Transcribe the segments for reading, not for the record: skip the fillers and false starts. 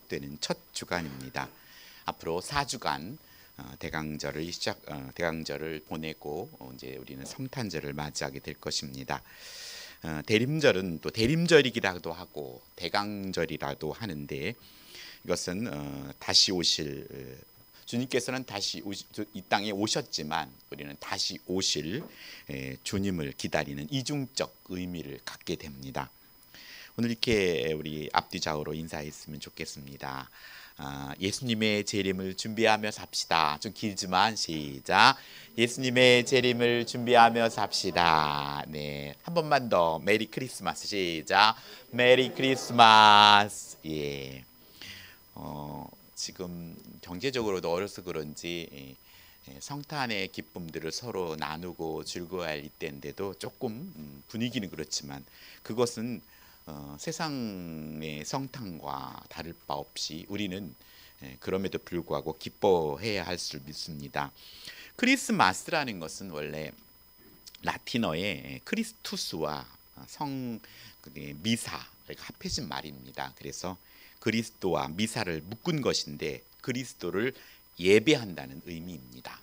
시작되는 첫 주간입니다. 앞으로 4주간 대강절을 보내고 이제 우리는 성탄절을 맞이하게 될 것입니다. 대림절은 또 대림절이기도 하고 대강절이라도 하는데, 이것은 다시 오실 주님께서는 다시 이 땅에 오셨지만 우리는 다시 오실 주님을 기다리는 이중적 의미를 갖게 됩니다. 오늘 이렇게 우리 앞뒤좌우로 인사했으면 좋겠습니다. 예수님의 재림을 준비하며 삽시다. 좀 길지만 시작. 예수님의 재림을 준비하며 삽시다. 네, 한 번만 더. 메리 크리스마스. 시작. 메리 크리스마스. 예. 지금 경제적으로도 어려서 그런지 성탄의 기쁨들을 서로 나누고 즐거워할 이때인데도 조금 분위기는 그렇지만 그것은 세상의 성탄과 다를 바 없이 우리는 그럼에도 불구하고 기뻐해야 할 줄 믿습니다. 크리스마스라는 것은 원래 라틴어의 크리스투스와 미사 합해진 말입니다. 그래서 그리스도와 미사를 묶은 것인데 그리스도를 예배한다는 의미입니다.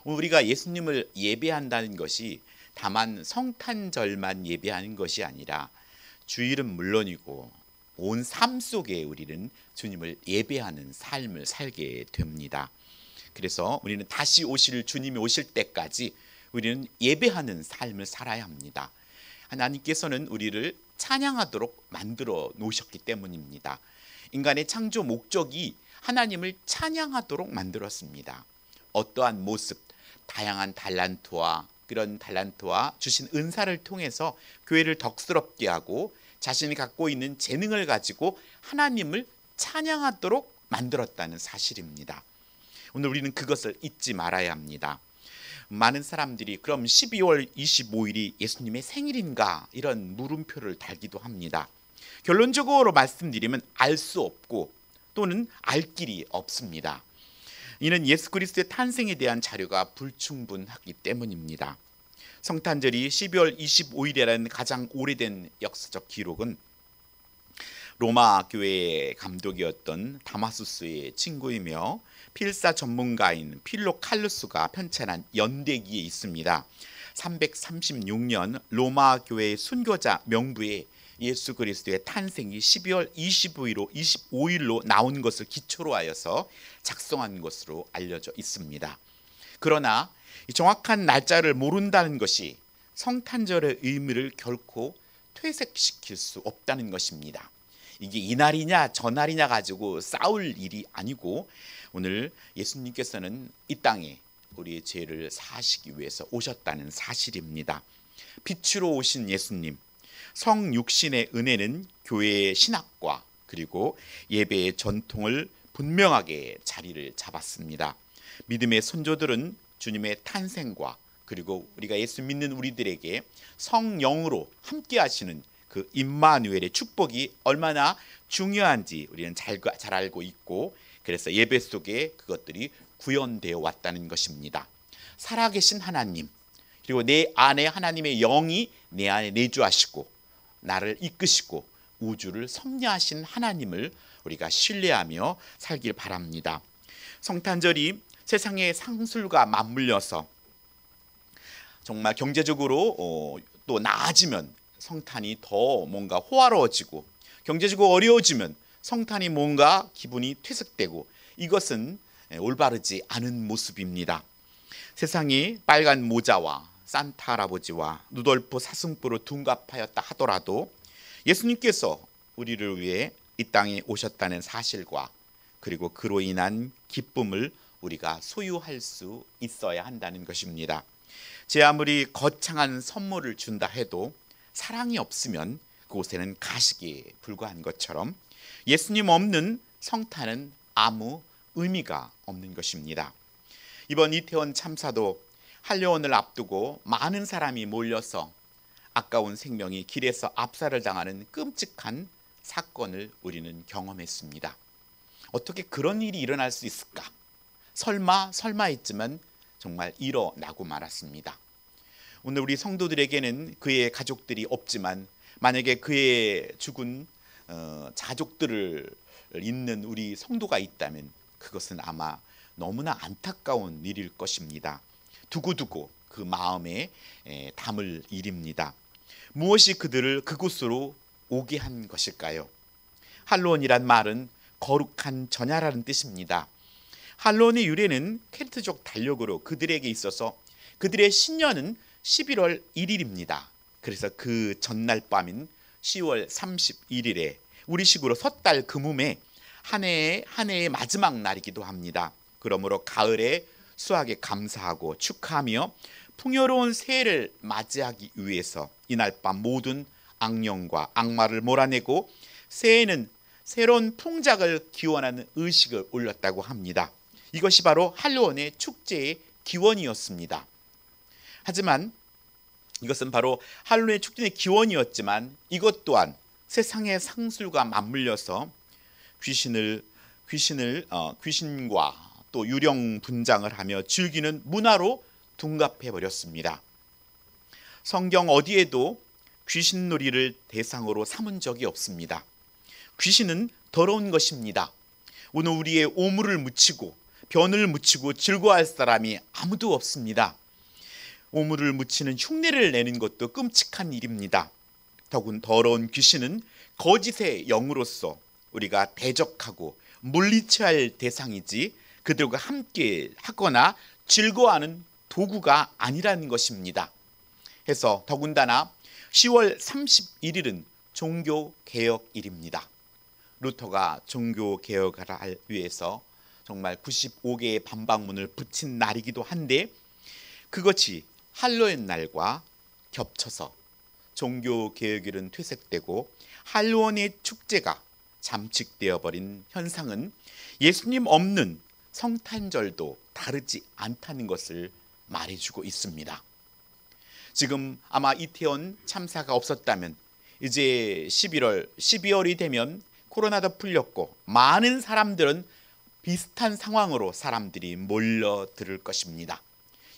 우리가 예수님을 예배한다는 것이 다만 성탄절만 예배하는 것이 아니라 주일은 물론이고 온 삶 속에 우리는 주님을 예배하는 삶을 살게 됩니다. 그래서 우리는 다시 오실 주님이 오실 때까지 우리는 예배하는 삶을 살아야 합니다. 하나님께서는 우리를 찬양하도록 만들어 놓으셨기 때문입니다. 인간의 창조 목적이 하나님을 찬양하도록 만들었습니다. 어떠한 모습, 다양한 그런 달란트와 주신 은사를 통해서 교회를 덕스럽게 하고 자신이 갖고 있는 재능을 가지고 하나님을 찬양하도록 만들었다는 사실입니다. 오늘 우리는 그것을 잊지 말아야 합니다. 많은 사람들이 그럼 12월 25일이 예수님의 생일인가 이런 물음표를 달기도 합니다. 결론적으로 말씀드리면 알 수 없고 또는 알 길이 없습니다. 이는 예수 그리스도의 탄생에 대한 자료가 불충분하기 때문입니다. 성탄절이 12월 25일이라는 가장 오래된 역사적 기록은 로마 교회의 감독이었던 다마수스의 친구이며 필사 전문가인 필로 칼루스가 편찬한 연대기에 있습니다. 336년 로마 교회의 순교자 명부에 예수 그리스도의 탄생이 12월 25일로 나온 것을 기초로 하여서 작성한 것으로 알려져 있습니다. 그러나 이 정확한 날짜를 모른다는 것이 성탄절의 의미를 결코 퇴색시킬 수 없다는 것입니다. 이게 이날이냐 저날이냐 가지고 싸울 일이 아니고 오늘 예수님께서는 이 땅에 우리의 죄를 사하시기 위해서 오셨다는 사실입니다. 빛으로 오신 예수님, 성육신의 은혜는 교회의 신학과 그리고 예배의 전통을 분명하게 자리를 잡았습니다. 믿음의 선조들은 주님의 탄생과 그리고 우리가 예수 믿는 우리들에게 성령으로 함께 하시는 그 임마누엘의 축복이 얼마나 중요한지 우리는 잘 알고 있고, 그래서 예배 속에 그것들이 구현되어 왔다는 것입니다. 살아계신 하나님, 그리고 내 안에 하나님의 영이 내 안에 내주하시고 나를 이끄시고 우주를 섭리하신 하나님을 우리가 신뢰하며 살길 바랍니다. 성탄절이 세상의 상술과 맞물려서 정말 경제적으로 또 나아지면 성탄이 더 뭔가 호화로워지고, 경제적으로 어려워지면 성탄이 뭔가 기분이 퇴색되고, 이것은 올바르지 않은 모습입니다. 세상이 빨간 모자와 산타 할아버지와 누돌프 사슴뿔을 둔갑하였다 하더라도 예수님께서 우리를 위해 이 땅에 오셨다는 사실과 그리고 그로 인한 기쁨을 우리가 소유할 수 있어야 한다는 것입니다. 제 아무리 거창한 선물을 준다 해도 사랑이 없으면 그곳에는 가식에 불과한 것처럼 예수님 없는 성탄은 아무 의미가 없는 것입니다. 이번 이태원 참사도 한려원을 앞두고 많은 사람이 몰려서 아까운 생명이 길에서 압살을 당하는 끔찍한 사건을 우리는 경험했습니다. 어떻게 그런 일이 일어날 수 있을까? 설마 했지만 정말 일어나고 말았습니다. 오늘 우리 성도들에게는 그의 가족들이 없지만 만약에 그의 죽은 자족들을 있는 우리 성도가 있다면 그것은 아마 너무나 안타까운 일일 것입니다. 두고두고 그 마음에 담을 일입니다. 무엇이 그들을 그곳으로 오게 한 것일까요? 할로원이란 말은 거룩한 전야라는 뜻입니다. 할로원의 유래는 켈트족 달력으로 그들에게 있어서 그들의 신년은 11월 1일입니다. 그래서 그 전날 밤인 10월 31일에 우리식으로 섣달 금음에 한 해의 마지막 날이기도 합니다. 그러므로 가을에 수확에 감사하고 축하하며 풍요로운 새해를 맞이하기 위해서 이날 밤 모든 악령과 악마를 몰아내고 새해에는 새로운 풍작을 기원하는 의식을 올렸다고 합니다. 이것이 바로 할로원의 축제의 기원이었습니다. 하지만 이것은 바로 할로윈 축제의 기원이었지만 이것 또한 세상의 상술과 맞물려서 귀신과 또 유령 분장을 하며 즐기는 문화로 둔갑해 버렸습니다. 성경 어디에도 귀신놀이를 대상으로 삼은 적이 없습니다. 귀신은 더러운 것입니다. 오늘 우리의 오물을 묻히고 변을 묻히고 즐거워할 사람이 아무도 없습니다. 오물을 묻히는 흉내를 내는 것도 끔찍한 일입니다. 더군 더러운 귀신은 거짓의 영으로서 우리가 대적하고 물리쳐야 할 대상이지 그들과 함께 하거나 즐거워하는 도구가 아니라는 것입니다. 해서 더군다나 10월 31일은 종교개혁일입니다. 루터가 종교개혁을 위해서 정말 95개의 반박문을 붙인 날이기도 한데 그것이 할로윈 날과 겹쳐서 종교개혁일은 퇴색되고 할로윈의 축제가 잠식되어 버린 현상은 예수님 없는 성탄절도 다르지 않다는 것을 말해주고 있습니다. 지금 아마 이태원 참사가 없었다면 이제 12월이 되면 코로나도 풀렸고 많은 사람들은 비슷한 상황으로 사람들이 몰려들 것입니다.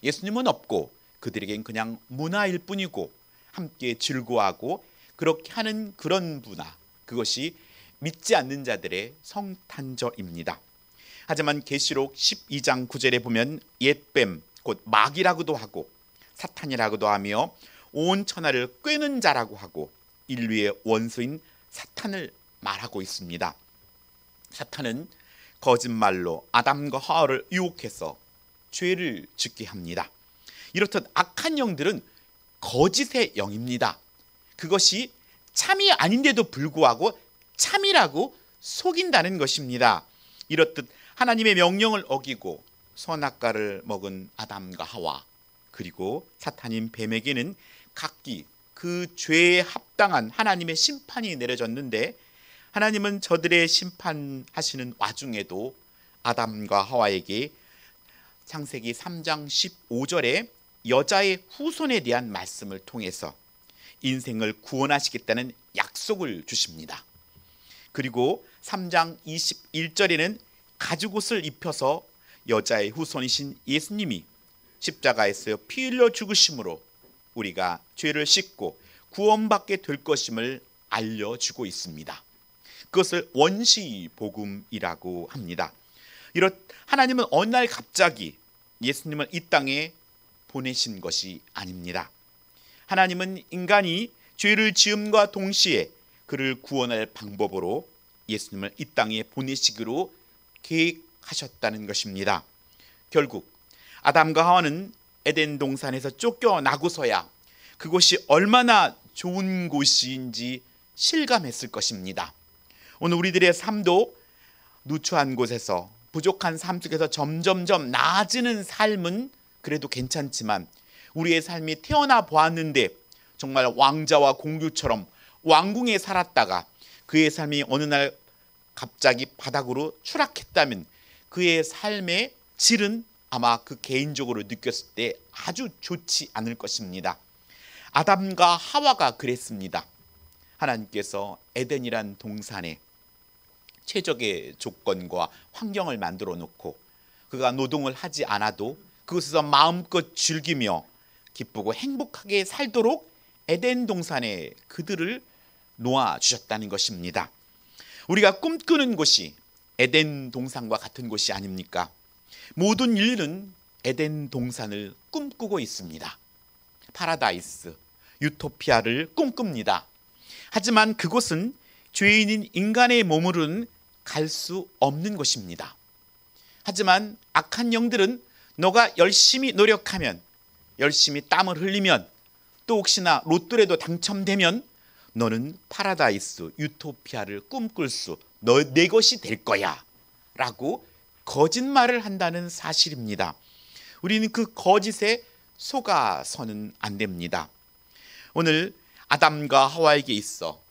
예수님은 없고 그들에겐 그냥 문화일 뿐이고 함께 즐거워하고 그렇게 하는 그런 문화, 그것이 믿지 않는 자들의 성탄절입니다. 하지만 계시록 12장 9절에 보면 옛뱀 곧 마귀라고도 하고 사탄이라고도 하며 온 천하를 꿰는 자라고 하고 인류의 원수인 사탄을 말하고 있습니다. 사탄은 거짓말로 아담과 하와를 유혹해서 죄를 짓게 합니다. 이렇듯 악한 영들은 거짓의 영입니다. 그것이 참이 아닌데도 불구하고 참이라고 속인다는 것입니다. 이렇듯 하나님의 명령을 어기고 선악과를 먹은 아담과 하와 그리고 사탄인 뱀에게는 각기 그 죄에 합당한 하나님의 심판이 내려졌는데 하나님은 저들의 심판하시는 와중에도 아담과 하와에게 창세기 3장 15절에 여자의 후손에 대한 말씀을 통해서 인생을 구원하시겠다는 약속을 주십니다. 그리고 3장 21절에는 가죽옷을 입혀서 여자의 후손이신 예수님이 십자가에서 피 흘려 죽으심으로 우리가 죄를 씻고 구원받게 될 것임을 알려주고 있습니다. 그것을 원시 복음이라고 합니다. 하나님은 어느 날 갑자기 예수님을 이 땅에 보내신 것이 아닙니다. 하나님은 인간이 죄를 지음과 동시에 그를 구원할 방법으로 예수님을 이 땅에 보내시기로 계획하셨다는 것입니다. 결국 아담과 하와는 에덴 동산에서 쫓겨나고서야 그곳이 얼마나 좋은 곳인지 실감했을 것입니다. 오늘 우리들의 삶도 누추한 곳에서 부족한 삶 속에서 점점점 나아지는 삶은 그래도 괜찮지만 우리의 삶이 태어나 보았는데 정말 왕자와 공주처럼 왕궁에 살았다가 그의 삶이 어느 날 갑자기 바닥으로 추락했다면 그의 삶의 질은 아마 그 개인적으로 느꼈을 때 아주 좋지 않을 것입니다. 아담과 하와가 그랬습니다. 하나님께서 에덴이란 동산에 최적의 조건과 환경을 만들어 놓고 그가 노동을 하지 않아도 그곳에서 마음껏 즐기며 기쁘고 행복하게 살도록 에덴 동산에 그들을 놓아 주셨다는 것입니다. 우리가 꿈꾸는 곳이 에덴 동산과 같은 곳이 아닙니까? 모든 인류는 에덴 동산을 꿈꾸고 있습니다. 파라다이스, 유토피아를 꿈꿉니다. 하지만 그곳은 죄인인 인간의 몸으로는 갈 수 없는 곳입니다. 하지만 악한 영들은 너가 열심히 노력하면, 열심히 땀을 흘리면, 또 혹시나 로또라도 당첨되면 너는 파라다이스, 유토피아를 꿈꿀 수, 내 것이 될 거야 라고 거짓말을 한다는 사실입니다. 우리는 그 거짓에 속아서는 안 됩니다. 오늘 아담과 하와에게 있어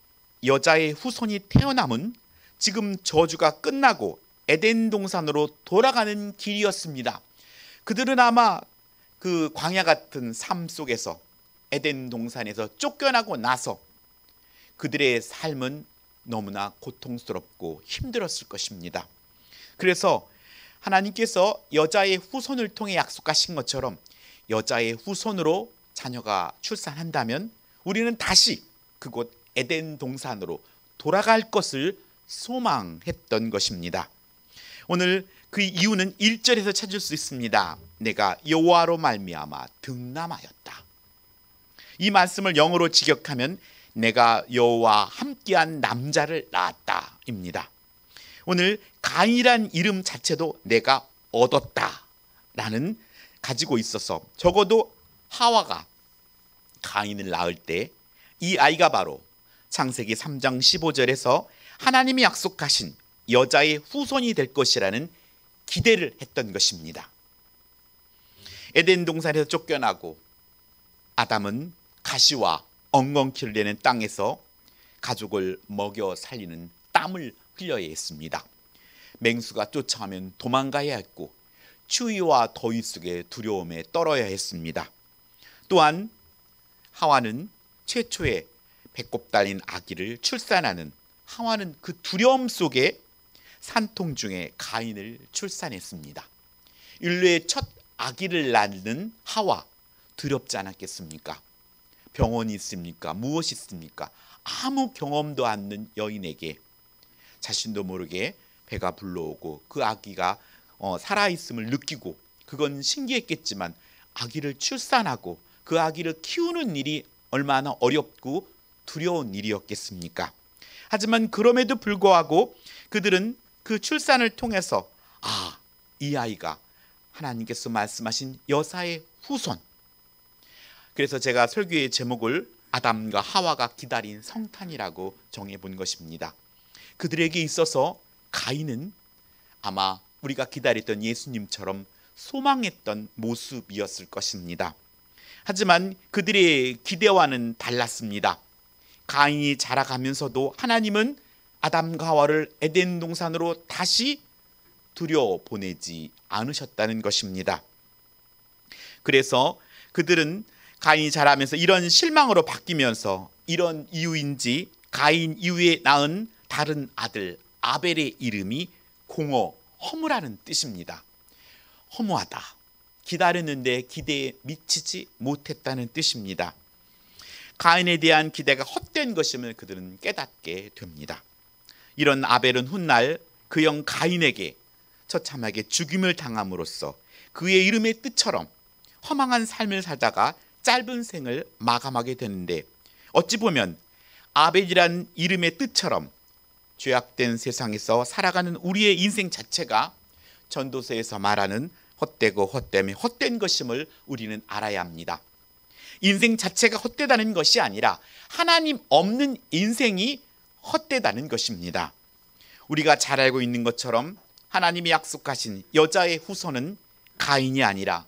여자의 후손이 태어남은 지금 저주가 끝나고 에덴 동산으로 돌아가는 길이었습니다. 그들은 아마 그 광야 같은 삶 속에서 에덴 동산에서 쫓겨나고 나서 그들의 삶은 너무나 고통스럽고 힘들었을 것입니다. 그래서 하나님께서 여자의 후손을 통해 약속하신 것처럼 여자의 후손으로 자녀가 출산한다면 우리는 다시 그곳 에덴 동산으로 돌아갈 것을 소망했던 것입니다. 오늘 그 이유는 1절에서 찾을 수 있습니다. 내가 여호와로 말미암아 등남하였다. 이 말씀을 영어로 직역하면 내가 여호와와 함께한 남자를 낳았다 입니다. 오늘 가인이란 이름 자체도 내가 얻었다 라는 가지고 있어서 적어도 하와가 가인을 낳을 때 이 아이가 바로 창세기 3장 15절에서 하나님이 약속하신 여자의 후손이 될 것이라는 기대를 했던 것입니다. 에덴 동산에서 쫓겨나고 아담은 가시와 엉겅퀴를 내는 땅에서 가족을 먹여 살리는 땀을 흘려야 했습니다. 맹수가 쫓아오면 도망가야 했고 추위와 더위 속에 두려움에 떨어야 했습니다. 또한 하와는 최초의 배꼽 달린 아기를 출산하는 하와는 그 두려움 속에 산통 중에 가인을 출산했습니다. 인류의 첫 아기를 낳는 하와, 두렵지 않았겠습니까? 병원이 있습니까? 무엇이 있습니까? 아무 경험도 않는 여인에게 자신도 모르게 배가 불러오고 그 아기가 살아있음을 느끼고 그건 신기했겠지만 아기를 출산하고 그 아기를 키우는 일이 얼마나 어렵고 두려운 일이었겠습니까? 하지만 그럼에도 불구하고 그들은 그 출산을 통해서 이 아이가 하나님께서 말씀하신 여사의 후손. 그래서 제가 설교의 제목을 아담과 하와가 기다린 성탄이라고 정해본 것입니다. 그들에게 있어서 가인은 아마 우리가 기다렸던 예수님처럼 소망했던 모습이었을 것입니다. 하지만 그들의 기대와는 달랐습니다. 가인이 자라가면서도 하나님은 아담과 하와를 에덴 동산으로 다시 들여보내지 않으셨다는 것입니다. 그래서 그들은 가인이 자라면서 이런 실망으로 바뀌면서 이런 이유인지 가인 이후에 낳은 다른 아들 아벨의 이름이 공허, 허무라는 뜻입니다. 허무하다. 기다렸는데 기대에 미치지 못했다는 뜻입니다. 가인에 대한 기대가 헛된 것임을 그들은 깨닫게 됩니다. 이런 아벨은 훗날 그 형 가인에게 처참하게 죽임을 당함으로써 그의 이름의 뜻처럼 허망한 삶을 살다가 짧은 생을 마감하게 되는데 어찌 보면 아벨이란 이름의 뜻처럼 죄악된 세상에서 살아가는 우리의 인생 자체가 전도서에서 말하는 헛되고 헛되며 헛된 것임을 우리는 알아야 합니다. 인생 자체가 헛되다는 것이 아니라 하나님 없는 인생이 헛되다는 것입니다. 우리가 잘 알고 있는 것처럼 하나님이 약속하신 여자의 후손은 가인이 아니라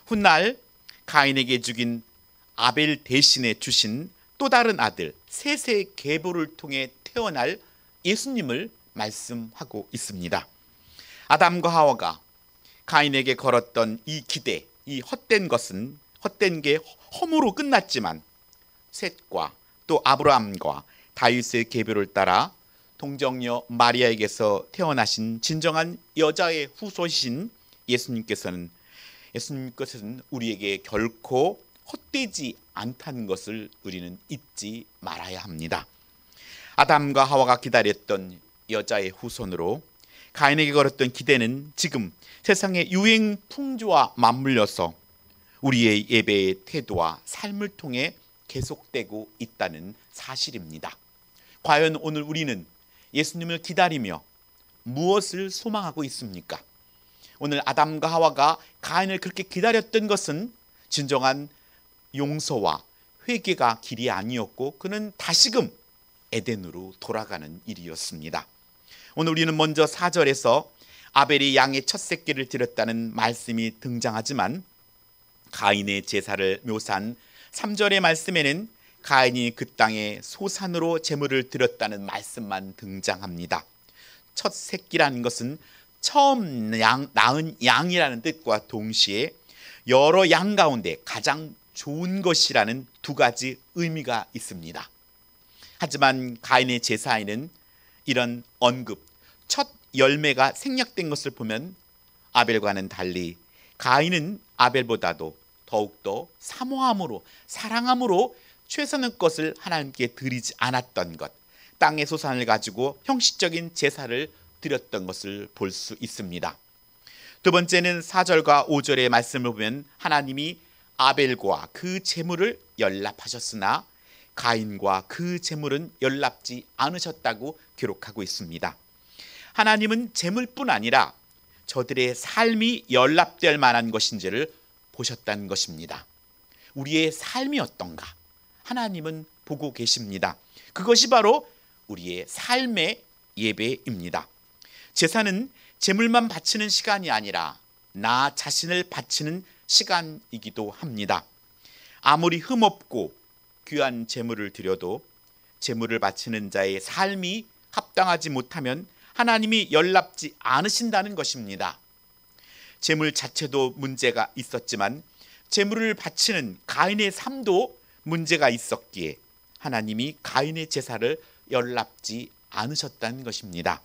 훗날 가인에게 죽인 아벨 대신에 주신 또 다른 아들 셋의 계보를 통해 태어날 예수님을 말씀하고 있습니다. 아담과 하와가 가인에게 걸었던 이 기대, 이 헛된 것은 헛된 게 허무로 끝났지만 셋과 또 아브라함과 다윗의 계보를 따라 동정녀 마리아에게서 태어나신 진정한 여자의 후손이신 예수님께서는 우리에게 결코 헛되지 않다는 것을 우리는 잊지 말아야 합니다. 아담과 하와가 기다렸던 여자의 후손으로 가인에게 걸었던 기대는 지금 세상의 유행 풍조와 맞물려서 우리의 예배의 태도와 삶을 통해 계속되고 있다는 사실입니다. 과연 오늘 우리는 예수님을 기다리며 무엇을 소망하고 있습니까? 오늘 아담과 하와가 가인을 그렇게 기다렸던 것은 진정한 용서와 회개가 길이 아니었고 그는 다시금 에덴으로 돌아가는 일이었습니다. 오늘 우리는 먼저 4절에서 아벨이 양의 첫 새끼를 드렸다는 말씀이 등장하지만 가인의 제사를 묘사한 3절의 말씀에는 가인이 그 땅에 소산으로 제물을 드렸다는 말씀만 등장합니다. 첫 새끼라는 것은 처음 낳은 양이라는 뜻과 동시에 여러 양 가운데 가장 좋은 것이라는 두 가지 의미가 있습니다. 하지만 가인의 제사에는 이런 언급, 첫 열매가 생략된 것을 보면 아벨과는 달리 가인은 아벨보다도 더욱더 사모함으로 사랑함으로 최선의 것을 하나님께 드리지 않았던 것, 땅의 소산을 가지고 형식적인 제사를 드렸던 것을 볼 수 있습니다. 두 번째는 4절과 5절의 말씀을 보면 하나님이 아벨과 그 제물을 연락하셨으나 가인과 그 제물은 연락지 않으셨다고 기록하고 있습니다. 하나님은 제물뿐 아니라 저들의 삶이 연락될 만한 것인지를 보셨다는 것입니다. 우리의 삶이 어떤가? 하나님은 보고 계십니다. 그것이 바로 우리의 삶의 예배입니다. 제사는 제물만 바치는 시간이 아니라 나 자신을 바치는 시간이기도 합니다. 아무리 흠없고 귀한 제물을 드려도 제물을 바치는 자의 삶이 합당하지 못하면 하나님이 연락지 않으신다는 것입니다. 제물 자체도 문제가 있었지만 제물을 바치는 가인의 삶도 문제가 있었기에 하나님이 가인의 제사를 연락지 않으셨다는 것입니다.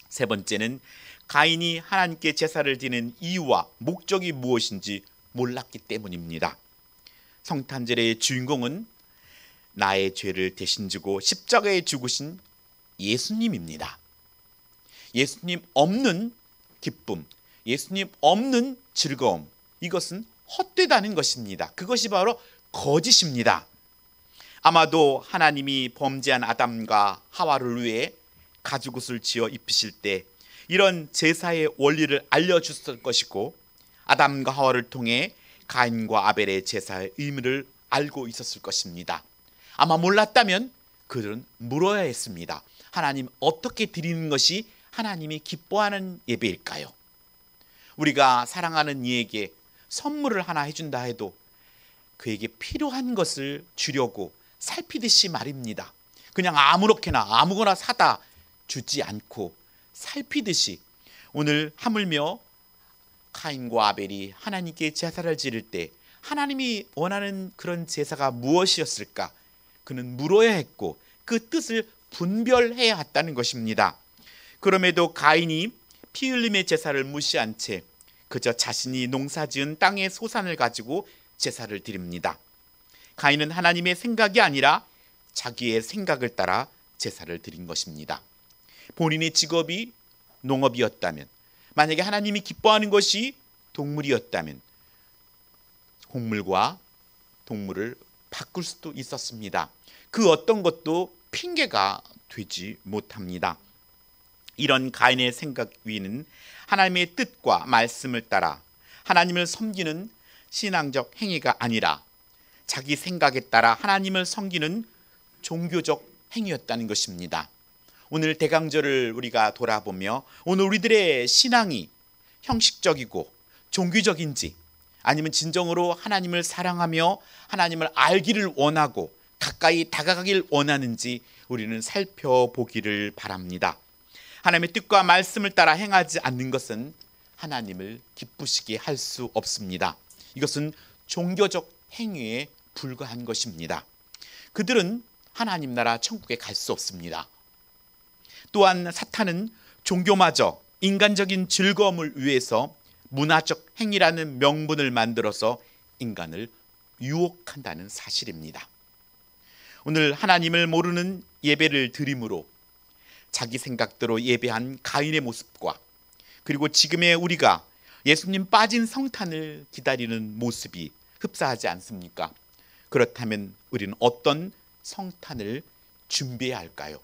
세 번째는 가인이 하나님께 제사를 드리는 이유와 목적이 무엇인지 몰랐기 때문입니다. 성탄절의 주인공은 나의 죄를 대신 지고 십자가에 죽으신 예수님입니다. 예수님 없는 기쁨, 예수님 없는 즐거움, 이것은 헛되다는 것입니다. 그것이 바로 거짓입니다. 아마도 하나님이 범죄한 아담과 하와를 위해 가죽옷을 지어 입히실 때 이런 제사의 원리를 알려주셨을 것이고 아담과 하와를 통해 가인과 아벨의 제사의 의미를 알고 있었을 것입니다. 아마 몰랐다면 그들은 물어야 했습니다. 하나님, 어떻게 드리는 것이 하나님이 기뻐하는 예배일까요? 우리가 사랑하는 이에게 선물을 하나 해준다 해도 그에게 필요한 것을 주려고 살피듯이 말입니다. 그냥 아무거나 사다 주지 않고 살피듯이 오늘 하물며 가인과 아벨이 하나님께 제사를 지를 때 하나님이 원하는 그런 제사가 무엇이었을까? 그는 물어야 했고 그 뜻을 분별해야 했다는 것입니다. 그럼에도 가인이 피 흘림의 제사를 무시한 채 그저 자신이 농사지은 땅의 소산을 가지고 제사를 드립니다. 가인은 하나님의 생각이 아니라 자기의 생각을 따라 제사를 드린 것입니다. 본인의 직업이 농업이었다면, 만약에 하나님이 기뻐하는 것이 동물이었다면 곡물과 동물을 바꿀 수도 있었습니다. 그 어떤 것도 핑계가 되지 못합니다. 이런 가인의 생각 위는 하나님의 뜻과 말씀을 따라 하나님을 섬기는 신앙적 행위가 아니라 자기 생각에 따라 하나님을 섬기는 종교적 행위였다는 것입니다. 오늘 대강절을 우리가 돌아보며 오늘 우리들의 신앙이 형식적이고 종교적인지 아니면 진정으로 하나님을 사랑하며 하나님을 알기를 원하고 가까이 다가가길 원하는지 우리는 살펴보기를 바랍니다. 하나님의 뜻과 말씀을 따라 행하지 않는 것은 하나님을 기쁘시게 할 수 없습니다. 이것은 종교적 행위에 불과한 것입니다. 그들은 하나님 나라 천국에 갈 수 없습니다. 또한 사탄은 종교마저 인간적인 즐거움을 위해서 문화적 행위라는 명분을 만들어서 인간을 유혹한다는 사실입니다. 오늘 하나님을 모르는 예배를 드림으로 자기 생각대로 예배한 가인의 모습과 그리고 지금의 우리가 예수님 빠진 성탄을 기다리는 모습이 흡사하지 않습니까? 그렇다면 우리는 어떤 성탄을 준비해야 할까요?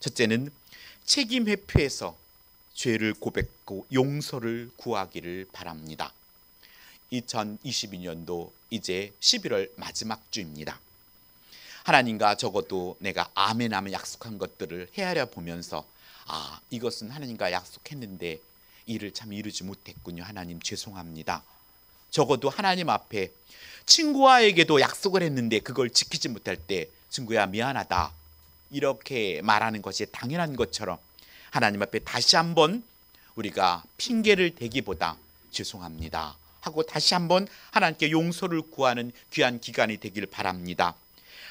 첫째는 책임 회피해서 죄를 고백하고 용서를 구하기를 바랍니다. 2022년도 이제 11월 마지막 주입니다. 하나님과 적어도 내가 아멘하면 약속한 것들을 헤아려 보면서 이것은 하나님과 약속했는데 이를 참 이루지 못했군요. 하나님 죄송합니다. 적어도 하나님 앞에 친구와에게도 약속을 했는데 그걸 지키지 못할 때 친구야 미안하다 이렇게 말하는 것이 당연한 것처럼 하나님 앞에 다시 한번 우리가 핑계를 대기보다 죄송합니다 하고 다시 한번 하나님께 용서를 구하는 귀한 기간이 되길 바랍니다.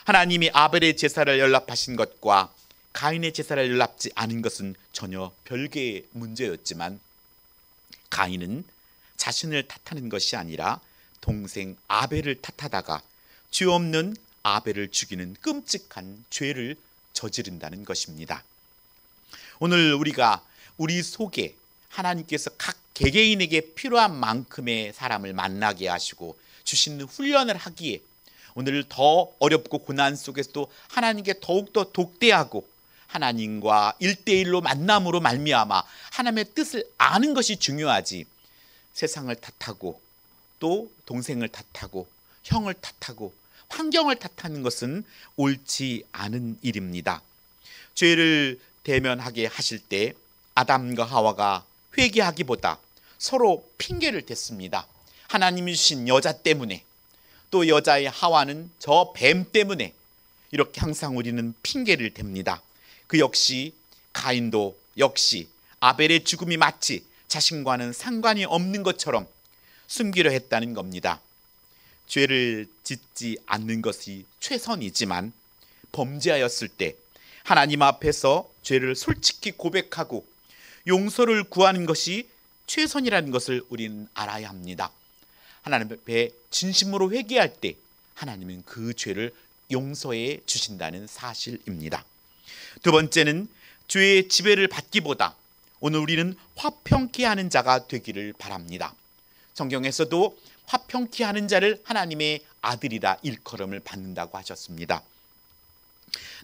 하나님이 아벨의 제사를 연락하신 것과 가인의 제사를 연락지 않은 것은 전혀 별개의 문제였지만 가인은 자신을 탓하는 것이 아니라 동생 아벨을 탓하다가 죄 없는 아벨을 죽이는 끔찍한 죄를 저지른다는 것입니다. 오늘 우리가 우리 속에 하나님께서 각 개개인에게 필요한 만큼의 사람을 만나게 하시고 주시는 훈련을 하기에 오늘 더 어렵고 고난 속에서도 하나님께 더욱더 독대하고 하나님과 1대1로 만남으로 말미암아 하나님의 뜻을 아는 것이 중요하지 세상을 탓하고 또 동생을 탓하고 형을 탓하고 환경을 탓하는 것은 옳지 않은 일입니다. 죄를 대면하게 하실 때 아담과 하와가 회개하기보다 서로 핑계를 댔습니다. 하나님이 주신 여자 때문에 또 여자의 하와는 저 뱀 때문에 이렇게 항상 우리는 핑계를 댑니다. 그 역시 가인도 역시 아벨의 죽음이 마치 자신과는 상관이 없는 것처럼 숨기려 했다는 겁니다. 죄를 짓지 않는 것이 최선이지만 범죄하였을 때 하나님 앞에서 죄를 솔직히 고백하고 용서를 구하는 것이 최선이라는 것을 우리는 알아야 합니다. 하나님 앞에 진심으로 회개할 때 하나님은 그 죄를 용서해 주신다는 사실입니다. 두 번째는 죄의 지배를 받기보다 오늘 우리는 화평케 하는 자가 되기를 바랍니다. 성경에서도 화평케 하는 자를 하나님의 아들이라 일컬음을 받는다고 하셨습니다.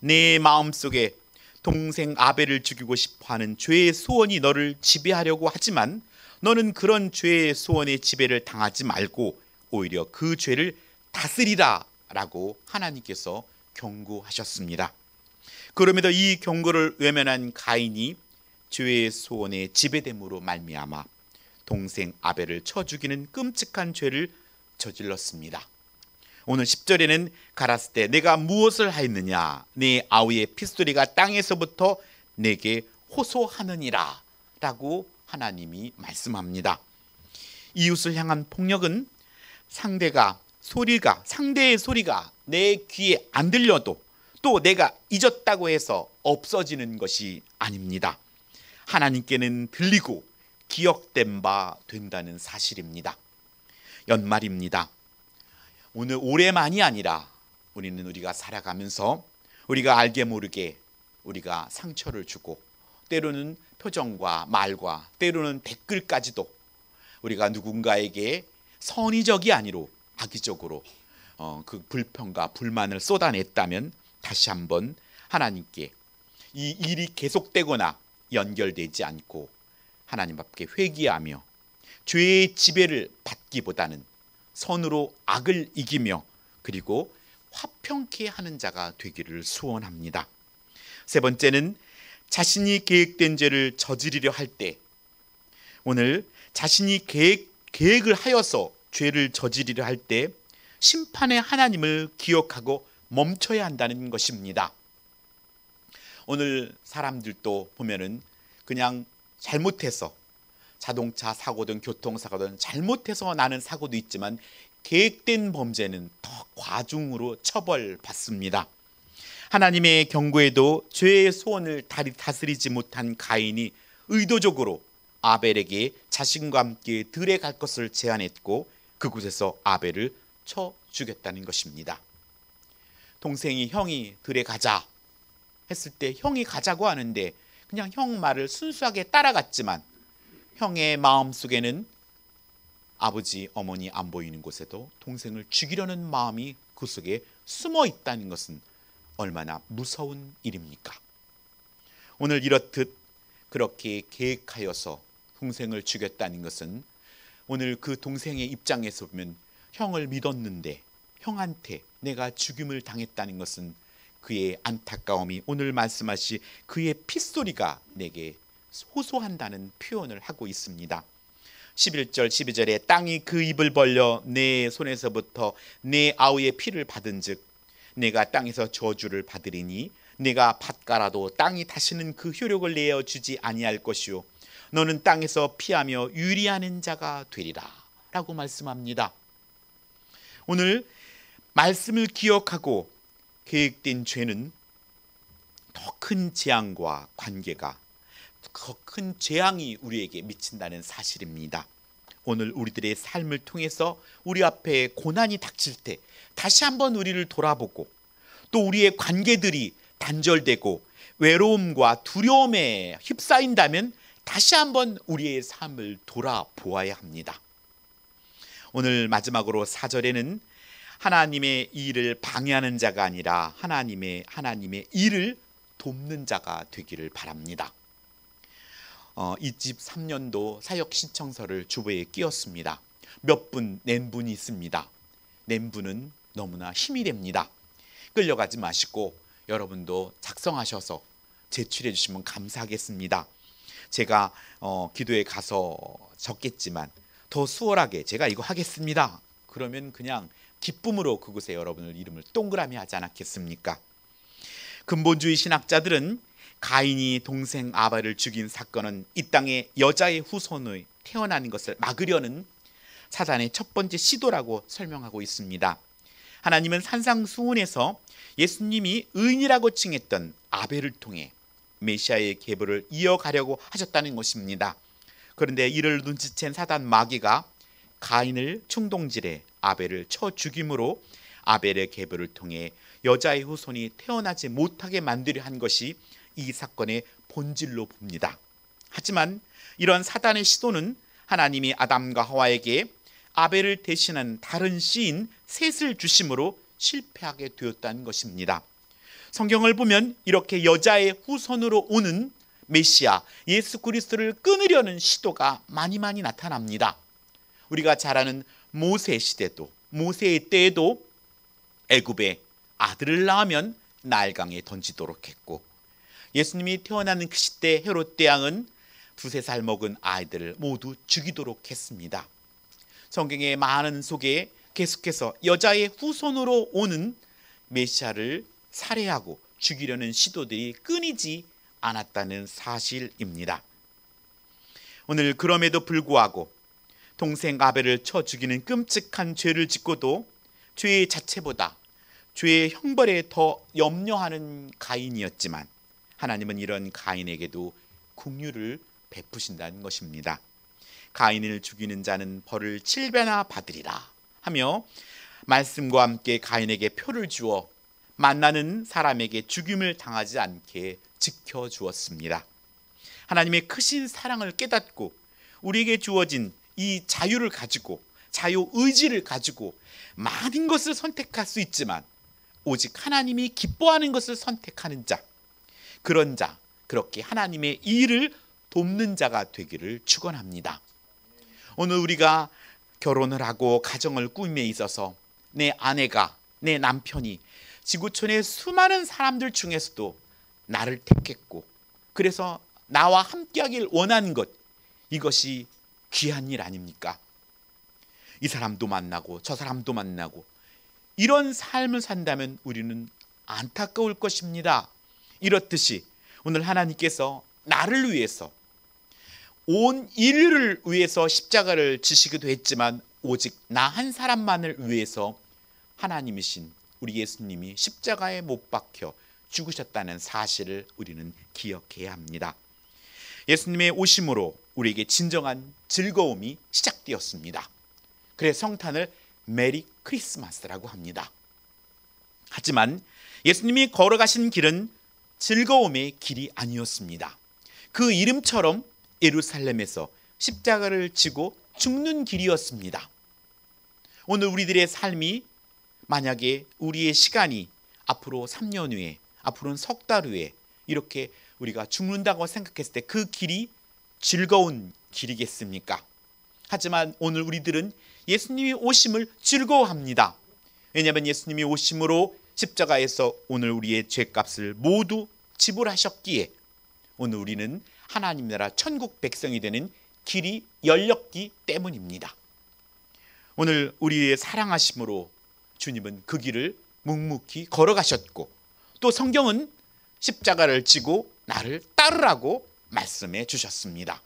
내 마음속에 동생 아벨을 죽이고 싶어하는 죄의 소원이 너를 지배하려고 하지만 너는 그런 죄의 소원의 지배를 당하지 말고 오히려 그 죄를 다스리라 라고 하나님께서 경고하셨습니다. 그럼에도 이 경고를 외면한 가인이 죄의 소원의 지배됨으로 말미암아 동생 아벨을 쳐 죽이는 끔찍한 죄를 저질렀습니다. 오늘 10절에는 가라스 때 내가 무엇을 하였느냐 내 아우의 핏소리가 땅에서부터 내게 호소하느니라 라고 하나님이 말씀합니다. 이웃을 향한 폭력은 상대의 소리가 내 귀에 안 들려도 또 내가 잊었다고 해서 없어지는 것이 아닙니다. 하나님께는 들리고 기억된 바 된다는 사실입니다. 연말입니다. 오늘 올해만이 아니라 우리가 살아가면서 우리가 알게 모르게 우리가 상처를 주고 때로는 표정과 말과 때로는 댓글까지도 우리가 누군가에게 선의적이 아니로 악의적으로 그 불평과 불만을 쏟아냈다면 다시 한번 하나님께 이 일이 계속되거나 연결되지 않고 하나님 앞에 회개하며 죄의 지배를 받기보다는 선으로 악을 이기며 그리고 화평케 하는 자가 되기를 소원합니다. 세 번째는 자신이 계획된 죄를 저지르려 할 때 오늘 자신이 계획을 하여서 죄를 저지르려 할 때 심판의 하나님을 기억하고 멈춰야 한다는 것입니다. 오늘 사람들도 보면은 그냥 잘못해서 자동차 사고든 교통사고든 잘못해서 나는 사고도 있지만 계획된 범죄는 더 과중으로 처벌받습니다. 하나님의 경고에도 죄의 소원을 다스리지 못한 가인이 의도적으로 아벨에게 자신과 함께 들에 갈 것을 제안했고 그곳에서 아벨을 쳐 죽였다는 것입니다. 동생이 형이 들에 가자 했을 때 형이 가자고 하는데 그냥 형 말을 순수하게 따라갔지만 형의 마음속에는 아버지, 어머니 안 보이는 곳에도 동생을 죽이려는 마음이 그 속에 숨어 있다는 것은 얼마나 무서운 일입니까? 오늘 이렇듯 그렇게 계획하여서 동생을 죽였다는 것은 오늘 그 동생의 입장에서 보면 형을 믿었는데 형한테 내가 죽임을 당했다는 것은 그의 안타까움이 오늘 말씀하신 그의 핏소리가 내게 호소한다는 표현을 하고 있습니다. 11절 12절에 땅이 그 입을 벌려 내 손에서부터 내 아우의 피를 받은즉 내가 땅에서 저주를 받으리니 내가 밭가라도 땅이 다시는 그 효력을 내어 주지 아니할 것이요 너는 땅에서 피하며 유리하는 자가 되리라 라고 말씀합니다. 오늘 말씀을 기억하고 계획된 죄는 더 큰 재앙과 관계가 더 큰 재앙이 우리에게 미친다는 사실입니다. 오늘 우리들의 삶을 통해서 우리 앞에 고난이 닥칠 때 다시 한번 우리를 돌아보고 또 우리의 관계들이 단절되고 외로움과 두려움에 휩싸인다면 다시 한번 우리의 삶을 돌아보아야 합니다. 오늘 마지막으로 4절에는 하나님의 일을 방해하는 자가 아니라 하나님의 일을 돕는 자가 되기를 바랍니다. 이 집 3년도 사역 신청서를 주보에 끼웠습니다. 몇 분 낸 분이 있습니다. 낸 분은 너무나 힘이 됩니다. 끌려가지 마시고 여러분도 작성하셔서 제출해 주시면 감사하겠습니다. 제가 기도에 가서 적겠지만 더 수월하게 제가 이거 하겠습니다. 그러면 그냥 기쁨으로 그곳에 여러분의 이름을 동그라미 하지 않았겠습니까? 근본주의 신학자들은 가인이 동생 아벨을 죽인 사건은 이 땅에 여자의 후손의 태어나는 것을 막으려는 사단의 첫 번째 시도라고 설명하고 있습니다. 하나님은 산상수훈에서 예수님이 의인이라고 칭했던 아벨을 통해 메시아의 계보를 이어가려고 하셨다는 것입니다. 그런데 이를 눈치챈 사단 마귀가 가인을 충동질해 아벨을 쳐 죽임으로 아벨의 계보를 통해 여자의 후손이 태어나지 못하게 만들려 한 것이 이 사건의 본질로 봅니다. 하지만 이런 사단의 시도는 하나님이 아담과 하와에게 아벨을 대신한 다른 씨인 셋을 주심으로 실패하게 되었다는 것입니다. 성경을 보면 이렇게 여자의 후손으로 오는 메시아 예수 그리스도를 끊으려는 시도가 많이 나타납니다. 우리가 잘 아는 모세 시대도 모세의 때에도 애굽에 아들을 낳으면 나일강에 던지도록 했고 예수님이 태어나는 그 시대 헤롯 대왕은 2-3살 먹은 아이들을 모두 죽이도록 했습니다. 성경의 많은 속에 계속해서 여자의 후손으로 오는 메시아를 살해하고 죽이려는 시도들이 끊이지 않았다는 사실입니다. 오늘 그럼에도 불구하고 동생 아벨을 쳐 죽이는 끔찍한 죄를 짓고도 죄의 자체보다 죄의 형벌에 더 염려하는 가인이었지만 하나님은 이런 가인에게도 긍휼을 베푸신다는 것입니다. 가인을 죽이는 자는 벌을 7배나 받으리라 하며 말씀과 함께 가인에게 표를 주어 만나는 사람에게 죽임을 당하지 않게 지켜주었습니다. 하나님의 크신 사랑을 깨닫고 우리에게 주어진 이 자유를 가지고 자유의지를 가지고 많은 것을 선택할 수 있지만 오직 하나님이 기뻐하는 것을 선택하는 자, 그런 자, 그렇게 하나님의 일을 돕는 자가 되기를 축원합니다. 오늘 우리가 결혼을 하고 가정을 꾸밈에 있어서 내 아내가, 내 남편이 지구촌의 수많은 사람들 중에서도 나를 택했고 그래서 나와 함께하길 원하는 것, 이것이 귀한 일 아닙니까? 이 사람도 만나고 저 사람도 만나고 이런 삶을 산다면 우리는 안타까울 것입니다. 이렇듯이 오늘 하나님께서 나를 위해서 온 인류를 위해서 십자가를 지시기도 했지만 오직 나 한 사람만을 위해서 하나님이신 우리 예수님이 십자가에 못 박혀 죽으셨다는 사실을 우리는 기억해야 합니다. 예수님의 오심으로 우리에게 진정한 즐거움이 시작되었습니다. 그래서 성탄을 메리 크리스마스라고 합니다. 하지만 예수님이 걸어가신 길은 즐거움의 길이 아니었습니다. 그 이름처럼 예루살렘에서 십자가를 지고 죽는 길이었습니다. 오늘 우리들의 삶이 만약에 우리의 시간이 앞으로 3년 후에, 앞으로는 석 달 후에 이렇게 우리가 죽는다고 생각했을 때 그 길이 즐거운 길이겠습니까? 하지만 오늘 우리들은 예수님이 오심을 즐거워합니다. 왜냐하면 예수님이 오심으로 십자가에서 오늘 우리의 죄값을 모두 지불하셨기에 오늘 우리는 하나님 나라 천국 백성이 되는 길이 열렸기 때문입니다. 오늘 우리의 사랑하심으로 주님은 그 길을 묵묵히 걸어가셨고, 또 성경은 십자가를 지고 나를 따르라고 말씀해 주셨습니다.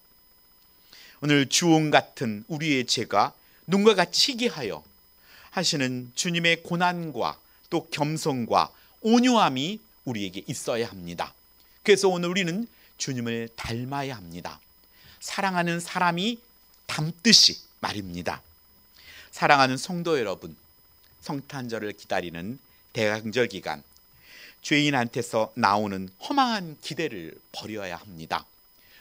오늘 주홍 같은 우리의 죄가 눈과 같이 희귀하여 하시는 주님의 고난과 또 겸손과 온유함이 우리에게 있어야 합니다. 그래서 오늘 우리는 주님을 닮아야 합니다. 사랑하는 사람이 닮듯이 말입니다. 사랑하는 성도 여러분, 성탄절을 기다리는 대강절 기간, 죄인한테서 나오는 허망한 기대를 버려야 합니다.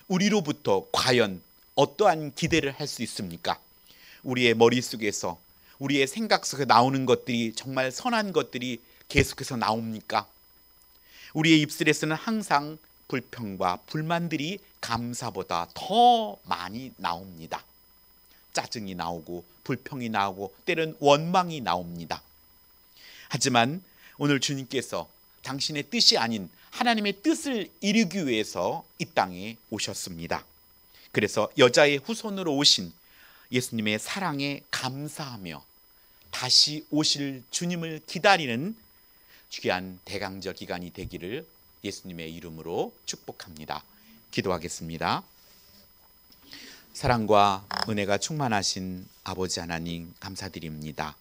우리로부터 과연 어떠한 기대를 할 수 있습니까? 우리의 머릿속에서, 우리의 생각 속에 나오는 것들이 정말 선한 것들이 계속해서 나옵니까? 우리의 입술에서는 항상 불평과 불만들이 감사보다 더 많이 나옵니다. 짜증이 나오고 불평이 나오고 때론 원망이 나옵니다. 하지만 오늘 주님께서 당신의 뜻이 아닌 하나님의 뜻을 이루기 위해서 이 땅에 오셨습니다. 그래서 여자의 후손으로 오신 예수님의 사랑에 감사하며 다시 오실 주님을 기다리는 귀한 대강절 기간이 되기를 예수님의 이름으로 축복합니다. 기도하겠습니다. 사랑과 은혜가 충만하신 아버지 하나님 감사드립니다.